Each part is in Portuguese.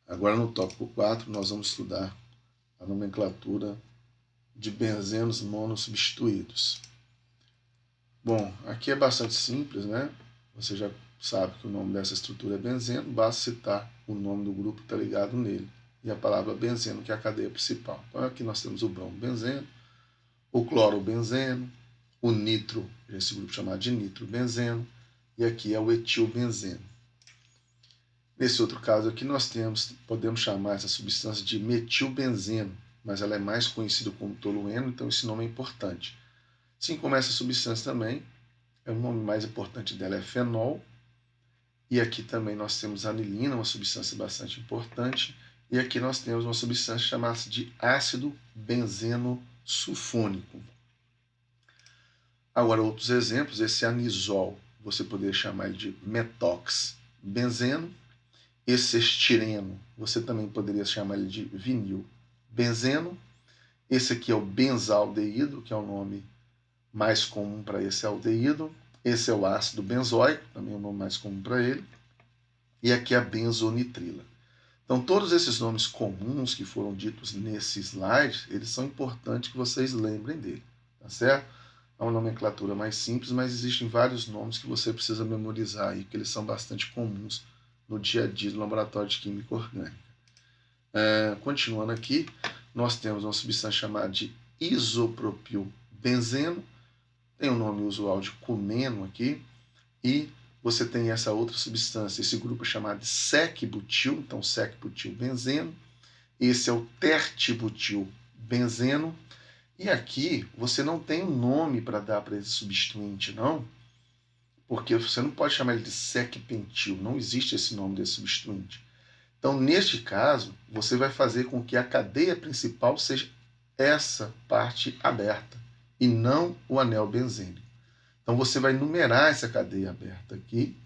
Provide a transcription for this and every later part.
Agora no tópico 4 nós vamos estudar a nomenclatura de benzenos monossubstituídos. Bom, aqui é bastante simples, né? Você já sabe que o nome dessa estrutura é benzeno, basta citar o nome do grupo que está ligado nele e a palavra benzeno, que é a cadeia principal. Então aqui nós temos o bromo-benzeno, o cloro-benzeno, o nitro, esse grupo chamado de nitrobenzeno, e aqui é o etilbenzeno. Nesse outro caso aqui nós podemos chamar essa substância de metilbenzeno, mas ela é mais conhecida como tolueno, então esse nome é importante. Assim como essa substância também, o nome mais importante dela é fenol, e aqui também nós temos anilina, uma substância bastante importante, e aqui nós temos uma substância chamada de ácido benzeno sulfônico. Agora, outros exemplos, esse anisol, você poderia chamar ele de metox-benzeno. Esse estireno, você também poderia chamar ele de vinil-benzeno. Esse aqui é o benzaldeído, que é o nome mais comum para esse aldeído. Esse é o ácido benzoico, também é o nome mais comum para ele. E aqui é a benzonitrila. Então, todos esses nomes comuns que foram ditos nesse slide, eles são importantes que vocês lembrem dele, tá certo? É uma nomenclatura mais simples, mas existem vários nomes que você precisa memorizar aí, que eles são bastante comuns no dia a dia do laboratório de química orgânica. Continuando aqui, nós temos uma substância chamada de isopropilbenzeno, tem o nome usual de cumeno aqui, e você tem essa outra substância, esse grupo é chamado de sec-butil, então sec-butilbenzeno, esse é o tertibutilbenzeno, e aqui você não tem um nome para dar para esse substituinte, não, porque você não pode chamar ele de sec-pentil, não existe esse nome desse substituinte. Então, neste caso, você vai fazer com que a cadeia principal seja essa parte aberta e não o anel benzênico. Então, você vai numerar essa cadeia aberta aqui,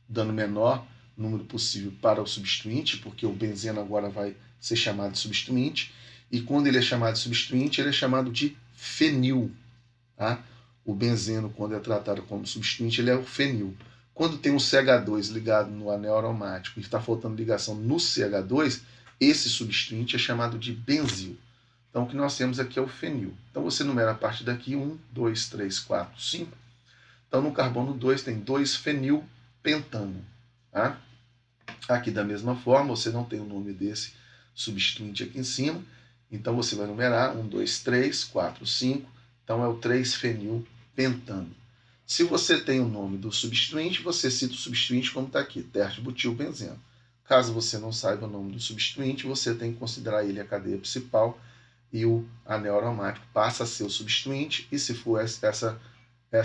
dando o menor número possível para o substituinte, porque o benzeno agora vai ser chamado de substituinte, e quando ele é chamado de substituinte, ele é chamado de fenil. Tá? O benzeno, quando é tratado como substituinte, ele é o fenil. Quando tem um CH2 ligado no anel aromático e está faltando ligação no CH2, esse substituinte é chamado de benzil. Então, o que nós temos aqui é o fenil. Então, você numera a partir daqui 1, 2, 3, 4, 5. Então, no carbono 2 tem 2-fenilpentano. Tá? Aqui, da mesma forma, você não tem o nome desse substituinte aqui em cima. Então, você vai numerar 1, 2, 3, 4, 5. Então, é o 3-fenilpentano. Se você tem o nome do substituinte, você cita o substituinte como está aqui, tertibutilbenzeno. Caso você não saiba o nome do substituinte, você tem que considerar ele a cadeia principal e o anel aromático passa a ser o substituinte, e se for essa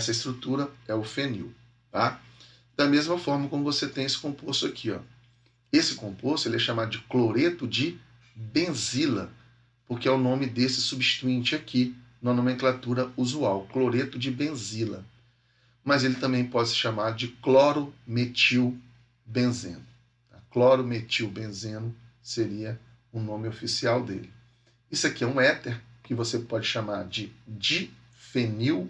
estrutura, é o fenil. Tá? Da mesma forma como você tem esse composto aqui. Ó. Esse composto ele é chamado de cloreto de benzila, porque é o nome desse substituinte aqui, na nomenclatura usual, cloreto de benzila. Mas ele também pode ser chamado de clorometilbenzeno. Clorometilbenzeno seria o nome oficial dele. Isso aqui é um éter, que você pode chamar de difeniléter,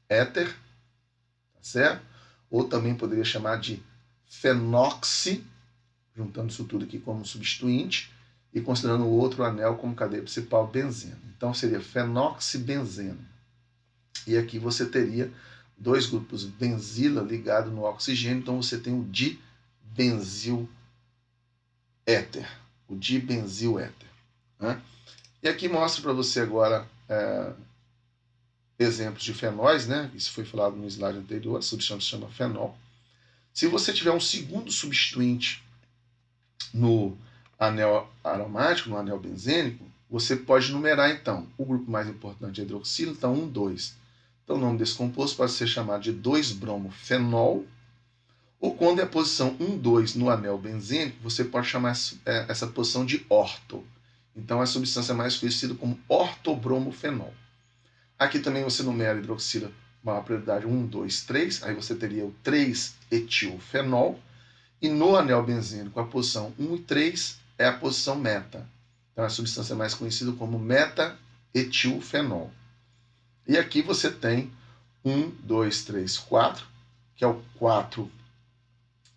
tá certo? Ou também poderia chamar de fenoxi, juntando isso tudo aqui como substituinte, e considerando o outro anel como cadeia principal, benzeno. Então seria fenoxibenzeno. E aqui você teria dois grupos benzila ligado no oxigênio, então você tem o dibenziléter. O dibenziléter. Né? E aqui mostra para você agora exemplos de fenóis, né? Isso foi falado no slide anterior, a substância se chama fenol. Se você tiver um segundo substituinte no anel aromático, no anel benzênico, você pode numerar então. O grupo mais importante é hidroxila, então 1, 2. Então o nome desse composto pode ser chamado de 2-bromofenol, ou quando é a posição 1, 2 no anel benzênico, você pode chamar essa posição de orto. Então é a substância mais conhecida como ortobromofenol. Aqui também você numera hidroxila, maior prioridade 1, 2, 3, aí você teria o 3-etilfenol, e no anel benzênico a posição 1 e 3 é a posição meta. Então é a substância mais conhecida como meta-etilfenol. E aqui você tem 1, 2, 3, 4, que é o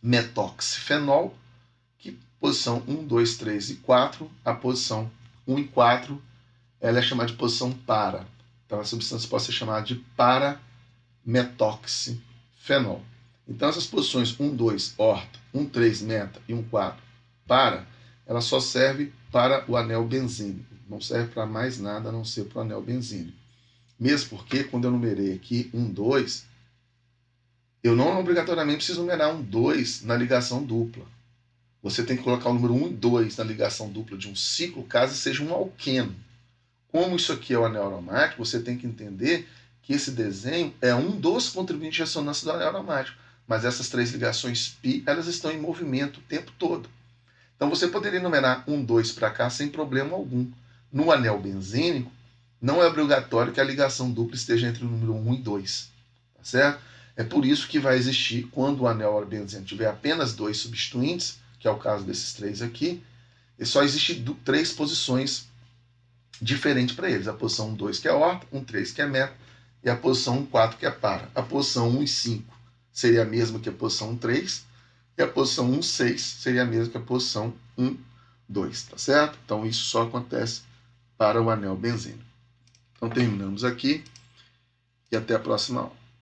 4-metoxifenol, que Posição 1, 2, 3 e 4, a posição 1 e 4, ela é chamada de posição para. Então, a substância pode ser chamada de parametoxifenol. Então, essas posições 1, 2, orto, 1, 3, meta e 1, 4, para, ela só serve para o anel benzínico. Não serve para mais nada a não ser para o anel benzínico. Mesmo porque, quando eu numerei aqui 1, 2, eu não obrigatoriamente preciso numerar 1, 2 na ligação dupla. Você tem que colocar o número 1 e 2 na ligação dupla de um ciclo, caso seja um alqueno. Como isso aqui é o anel aromático, você tem que entender que esse desenho é um dos contribuintes de ressonância do anel aromático. Mas essas três ligações π, elas estão em movimento o tempo todo. Então você poderia numerar 1, 2 para cá sem problema algum. No anel benzínico, não é obrigatório que a ligação dupla esteja entre o número 1 e 2. Tá certo? É por isso que vai existir, quando o anel benzínico tiver apenas 2 substituintes, que é o caso desses três aqui, e só existe 3 posições diferentes para eles. A posição 1, 2, que é orto, 1, 3, que é meta, e a posição 1, 4, que é para. A posição 1 e 5 seria a mesma que a posição 1, 3, e a posição 1, 6 seria a mesma que a posição 1, 2, tá certo? Então isso só acontece para o anel benzínico. Então terminamos aqui e até a próxima aula.